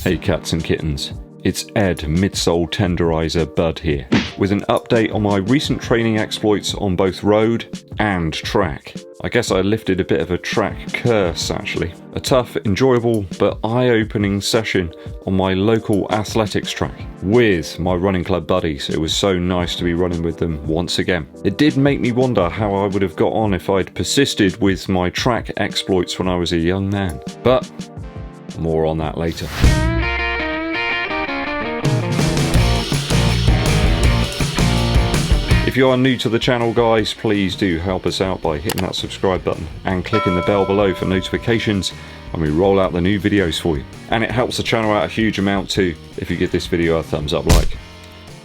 Hey cats and kittens, it's Ed Midsole Tenderizer Bud here, with an update on my recent training exploits on both road and track. I guess I lifted a bit of a track curse actually. A tough, enjoyable, but eye-opening session on my local athletics track with my running club buddies. It was so nice to be running with them once again. It did make me wonder how I would have got on if I'd persisted with my track exploits when I was a young man. But more on that later. If you are new to the channel guys, please do help us out by hitting that subscribe button and clicking the bell below for notifications when we roll out the new videos for you. And it helps the channel out a huge amount too if you give this video a thumbs up like.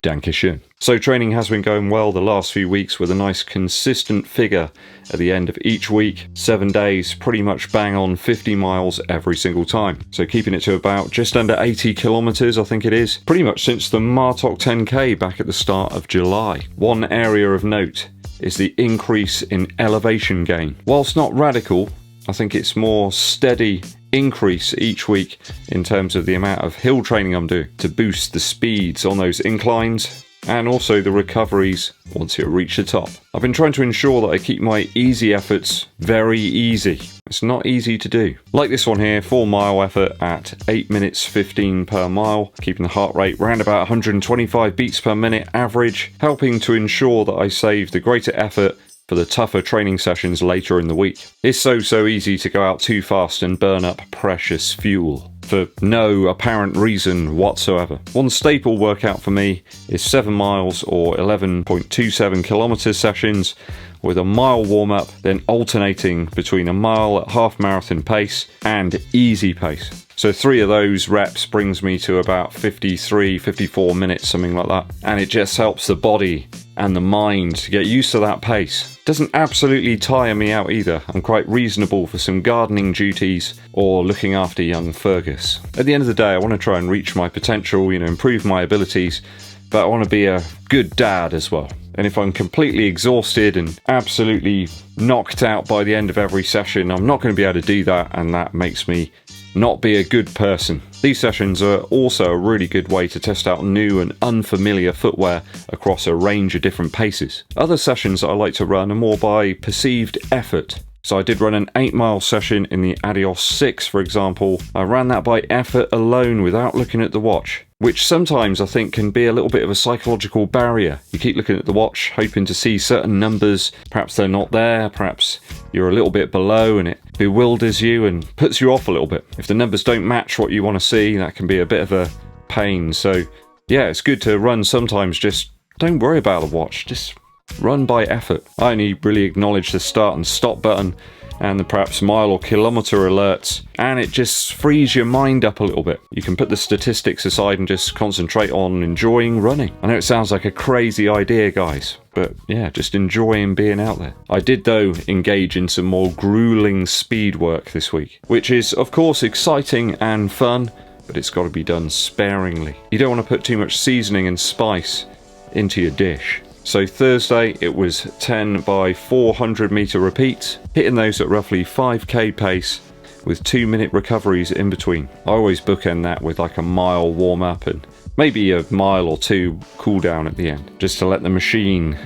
Dankeschön. So training has been going well the last few weeks with a nice consistent figure at the end of each week. 7 days, pretty much bang on 50 miles every single time. So keeping it to about just under 80 kilometers I think it is, pretty much since the Martok 10K back at the start of July. One area of note is the increase in elevation gain. Whilst not radical, I think it's more steady increase each week in terms of the amount of hill training I'm doing to boost the speeds on those inclines and also the recoveries once you reach the top. I've been trying to ensure that I keep my easy efforts very easy. It's not easy to do. Like this one here, 4 mile effort at 8 minutes 15 per mile, keeping the heart rate around about 125 beats per minute average, helping to ensure that I save the greater effort for the tougher training sessions later in the week. It's so easy to go out too fast and burn up precious fuel for no apparent reason whatsoever. One staple workout for me is 7 miles or 11.27 kilometers sessions with a mile warm-up, then alternating between a mile at half marathon pace and easy pace. So 3 of those reps brings me to about 53, 54 minutes, something like that. And it just helps the body and the mind to get used to that pace. Doesn't absolutely tire me out either. I'm quite reasonable for some gardening duties or looking after young Fergus. At the end of the day, I want to try and reach my potential, improve my abilities, but I want to be a good dad as well. And if I'm completely exhausted and absolutely knocked out by the end of every session, I'm not going to be able to do that, and that makes me not be a good person. These sessions are also a really good way to test out new and unfamiliar footwear across a range of different paces. Other sessions that I like to run are more by perceived effort. So I did run an 8 mile session in the ADIOS 6 for example. I ran that by effort alone without looking at the watch, which sometimes I think can be a little bit of a psychological barrier. You keep looking at the watch, hoping to see certain numbers, perhaps they're not there, perhaps you're a little bit below and it bewilders you and puts you off a little bit. If the numbers don't match what you want to see, that can be a bit of a pain. So yeah, it's good to run sometimes, just don't worry about the watch, just run by effort. I only really acknowledge the start and stop button and the perhaps mile or kilometer alerts, and it just frees your mind up a little bit. You can put the statistics aside and just concentrate on enjoying running. I know it sounds like a crazy idea guys, but yeah, just enjoying being out there. I did though engage in some more grueling speed work this week, which is of course exciting and fun, but it's got to be done sparingly. You don't want to put too much seasoning and spice into your dish. So Thursday it was 10 by 400 meter repeats, hitting those at roughly 5k pace with 2-minute recoveries in between. I always bookend that with like a mile warm up and maybe a mile or 2 cool down at the end, just to let the machine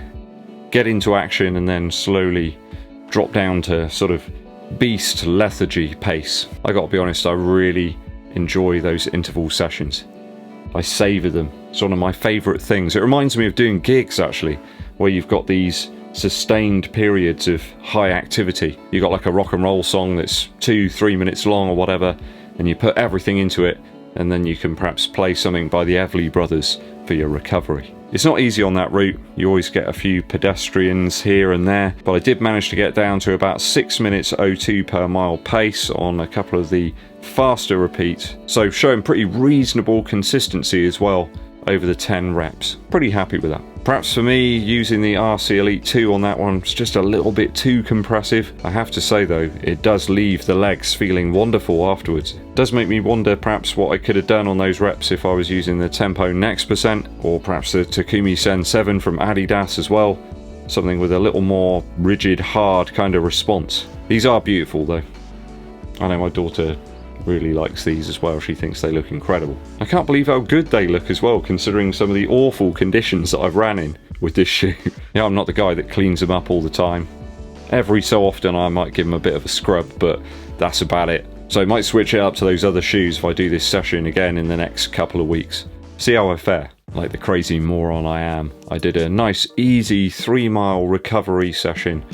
get into action and then slowly drop down to sort of beast lethargy pace. I gotta be honest, I really enjoy those interval sessions. I savour them. It's one of my favourite things. It reminds me of doing gigs actually, where you've got these sustained periods of high activity. You've got like a rock and roll song that's 2-3 minutes long or whatever, and you put everything into it, and then you can perhaps play something by the Everly Brothers for your recovery. It's not easy on that route. You always get a few pedestrians here and there, but I did manage to get down to about 6 minutes 02 per mile pace on a couple of the faster repeats, so showing pretty reasonable consistency as well over the 10 reps. Pretty happy with that. Perhaps for me, using the RC Elite 2 on that one was just a little bit too compressive. I have to say though, it does leave the legs feeling wonderful afterwards. It does make me wonder perhaps what I could have done on those reps if I was using the Tempo Next Percent, or perhaps the Takumi Sen 7 from ADIDAS as well. Something with a little more rigid, hard kind of response. These are beautiful though. I know my daughter really likes these as well. She thinks they look incredible. I can't believe how good they look as well, considering some of the awful conditions that I've ran in with this shoe. Yeah, I'm not the guy that cleans them up all the time. Every so often I might give them a bit of a scrub, but that's about it. So I might switch it up to those other shoes if I do this session again in the next couple of weeks. See how I fare. Like the crazy moron I am, I did a nice easy 3-mile recovery session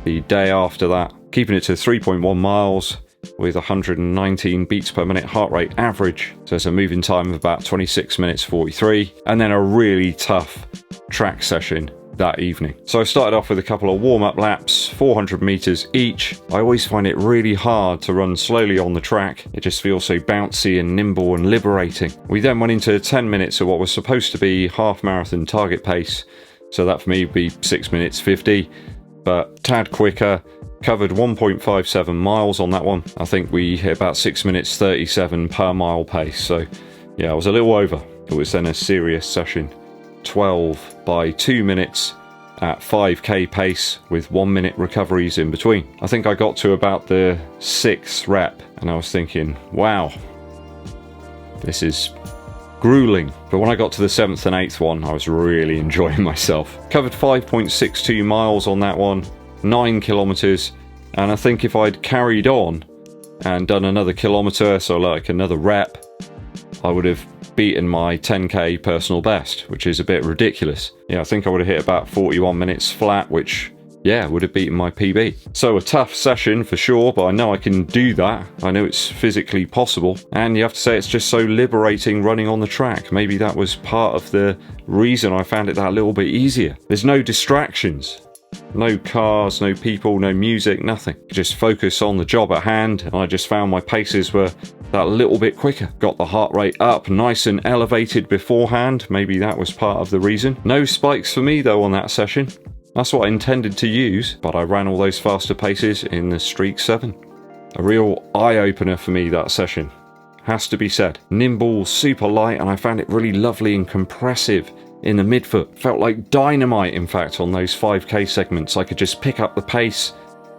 the day after that, keeping it to 3.1 miles with 119 beats per minute heart rate average. So it's a moving time of about 26 minutes 43, and then a really tough track session that evening. So I started off with a couple of warm-up laps, 400 meters each. I always find it really hard to run slowly on the track. It just feels so bouncy and nimble and liberating. We then went into 10 minutes of what was supposed to be half marathon target pace. So that for me would be 6 minutes 50, but tad quicker. Covered 1.57 miles on that one. I think we hit about 6 minutes 37 per mile pace. So yeah, I was a little over. It was then a serious session. 12 by 2 minutes at 5k pace with 1 minute recoveries in between. I think I got to about the 6th rep and I was thinking, wow, this is grueling. But when I got to the 7th and 8th one, I was really enjoying myself. Covered 5.62 miles on that one, 9 kilometers, and I think if I'd carried on and done another kilometer, so like another rep, I would have beaten my 10k personal best, which is a bit ridiculous. Yeah, I think I would have hit about 41 minutes flat, which, yeah, would have beaten my PB. So a tough session for sure, but I know I can do that. I know it's physically possible, and you have to say it's just so liberating running on the track. Maybe that was part of the reason I found it that little bit easier. There's no distractions. No cars, no people, no music, nothing. Just focus on the job at hand, and I just found my paces were that little bit quicker. Got the heart rate up nice and elevated beforehand. Maybe that was part of the reason. No spikes for me though on that session. That's what I intended to use, but I ran all those faster paces in the Streak 7. A real eye-opener for me that session, has to be said. Nimble, super light, and I found it really lovely and compressive in the midfoot. Felt like dynamite, in fact, on those 5k segments. I could just pick up the pace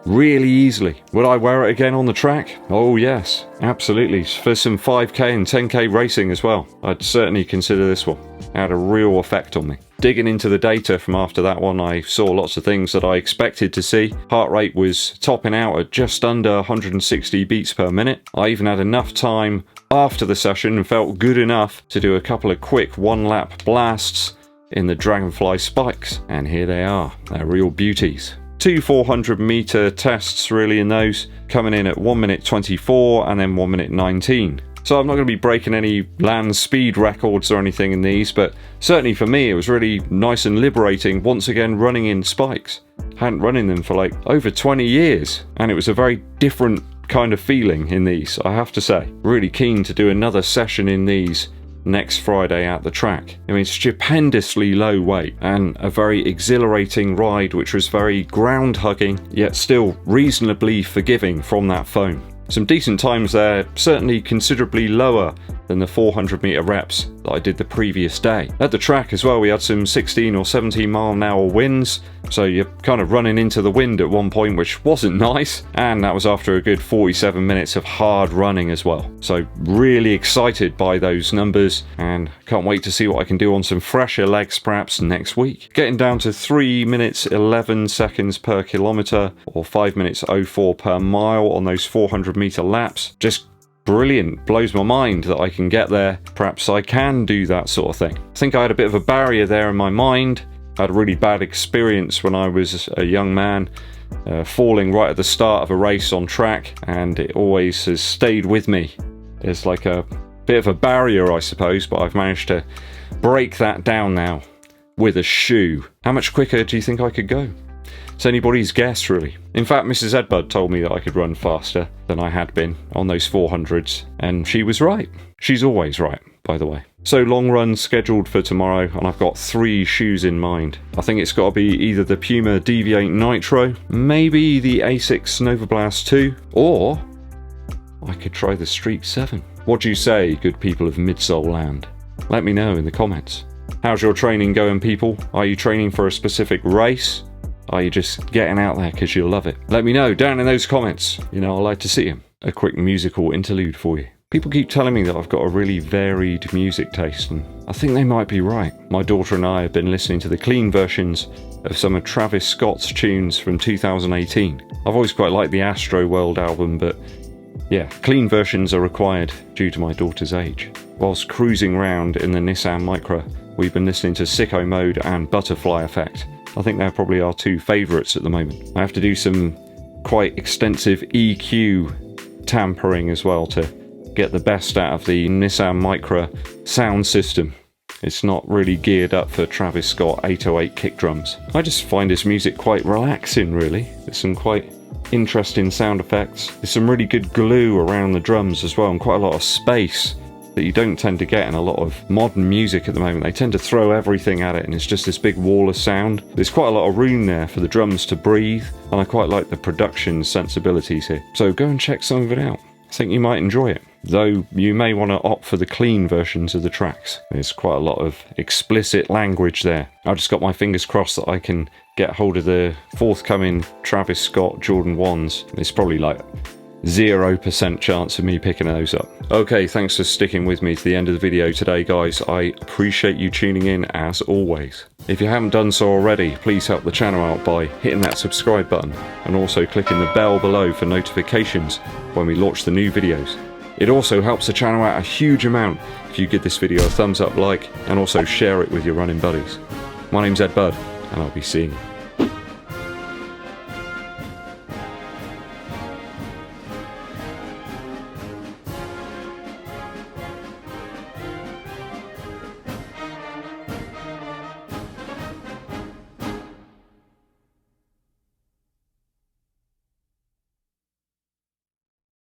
really easily. Would I wear it again on the track? Oh yes, absolutely. For some 5k and 10k racing as well. I'd certainly consider this one. It had a real effect on me. Digging into the data from after that one, I saw lots of things that I expected to see. Heart rate was topping out at just under 160 beats per minute. I even had enough time after the session and felt good enough to do a couple of quick 1-lap blasts in the Dragonfly spikes. And here they are. They're real beauties. 2 400 meter tests really in those, coming in at 1 minute 24 and then 1 minute 19. So I'm not going to be breaking any land speed records or anything in these, but certainly for me it was really nice and liberating once again running in spikes. Hadn't run in them for like over 20 years, and it was a very different kind of feeling in these, I have to say. Really keen to do another session in these next Friday at the track. I mean, stupendously low weight and a very exhilarating ride, which was very ground hugging yet still reasonably forgiving from that foam. Some decent times there, certainly considerably lower than the 400 meter reps that I did the previous day. At the track as well, we had some 16 or 17 mile an hour winds, so you're kind of running into the wind at one point, which wasn't nice, and that was after a good 47 minutes of hard running as well. So really excited by those numbers, and can't wait to see what I can do on some fresher legs perhaps next week. Getting down to 3 minutes 11 seconds per kilometer, or 5 minutes 04 per mile on those 400 meter laps. Just brilliant. Blows my mind that I can get there. Perhaps I can do that sort of thing. I think I had a bit of a barrier there in my mind. I had a really bad experience when I was a young man, falling right at the start of a race on track, and it always has stayed with me. It's like a bit of a barrier, I suppose, but I've managed to break that down now with a shoe. How much quicker do you think I could go? It's anybody's guess, really. In fact, Mrs. Eddbud told me that I could run faster than I had been on those 400s, and she was right. She's always right, by the way. So long run scheduled for tomorrow, and I've got 3 shoes in mind. I think it's got to be either the Puma Deviate Nitro, maybe the Asics Nova Blast 2, or I could try the Streak 7. What do you say, good people of Midsole Land? Let me know in the comments. How's your training going, people? Are you training for a specific race? Are you just getting out there because you love it? Let me know down in those comments. You know, I like to see them. a quick musical interlude for you. People keep telling me that I've got a really varied music taste, and I think they might be right. My daughter and I have been listening to the clean versions of some of Travis Scott's tunes from 2018. I've always quite liked the Astro World album, but yeah, clean versions are required due to my daughter's age. Whilst cruising around in the Nissan Micra, we've been listening to Sicko Mode and Butterfly Effect. I think they're probably our two favourites at the moment. I have to do some quite extensive EQ tampering as well to get the best out of the Nissan Micra sound system. It's not really geared up for Travis Scott 808 kick drums. I just find this music quite relaxing, really. There's some quite interesting sound effects. There's some really good glue around the drums as well, and quite a lot of space that you don't tend to get in a lot of modern music at the moment. They tend to throw everything at it and it's just this big wall of sound. There's quite a lot of room there for the drums to breathe, and I quite like the production sensibilities here. So go and check some of it out. I think you might enjoy it, though you may want to opt for the clean versions of the tracks. There's quite a lot of explicit language there. I've just got my fingers crossed that I can get hold of the forthcoming Travis Scott Jordan 1s. It's probably like 0% chance of me picking those up. Okay, thanks for sticking with me to the end of the video today, guys. I appreciate you tuning in as always. If you haven't done so already, please help the channel out by hitting that subscribe button and also clicking the bell below for notifications when we launch the new videos. It also helps the channel out a huge amount if you give this video a thumbs up, like, and also share it with your running buddies. My name's Eddbud, and I'll be seeing you.